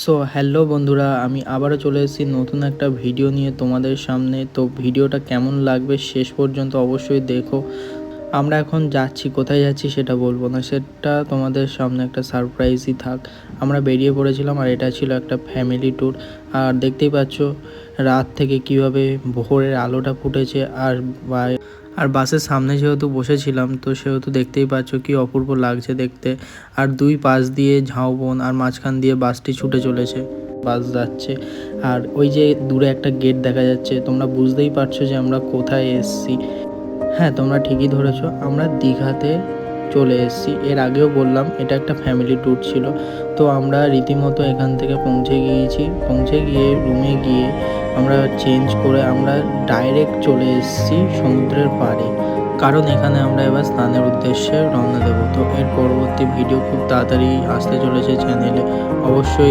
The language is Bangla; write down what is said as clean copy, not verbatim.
সো হ্যালো বন্ধুরা, আমি আবারও চলে এসেছি নতুন একটা ভিডিও নিয়ে তোমাদের সামনে। তো ভিডিওটা কেমন লাগবে শেষ পর্যন্ত অবশ্যই দেখো। আমরা এখন যাচ্ছি, কোথায় যাচ্ছি সেটা বলবো না, সেটা তোমাদের সামনে একটা সারপ্রাইজই থাক। আমরা বেরিয়ে পড়েছিলাম আর এটা ছিল একটা ফ্যামিলি ট্যুর। আর দেখতেই পাচ্ছ রাত থেকে কিভাবে ভোরের আলোটা ফুটেছে। আর বাসের সামনে যেহেতু বসেছিলাম, তো সেহেতু দেখতেই পাচ্ছ কি অপূর্ব লাগছে দেখতে। আর দুই পাশ দিয়ে ঝাউবন আর মাঝখান দিয়ে বাসটি ছুটে চলেছে, বাস যাচ্ছে। আর ওই যে দূরে একটা গেট দেখা যাচ্ছে, তোমরা বুঝতেই পারছো যে আমরা কোথায় এসছি। হ্যাঁ, তোমরা ঠিকই ধরেছো, আমরা দীঘাতে চলে এসেছি। এর আগেও বললাম এটা একটা ফ্যামিলি ট্যুর ছিল। তো আমরা রীতিমতো এখান থেকে পৌঁছে গিয়ে রুমে গিয়ে আমরা চেঞ্জ করে আমরা ডাইরেক্ট চলে এসেছি সমুদ্রের পাড়ে, কারণ এখানে আমরা এবার স্নানের উদ্দেশ্যে রওনা দেবো। তো এর পরবর্তী ভিডিও খুব তাড়াতাড়ি আসতে চলেছে চ্যানেলে, অবশ্যই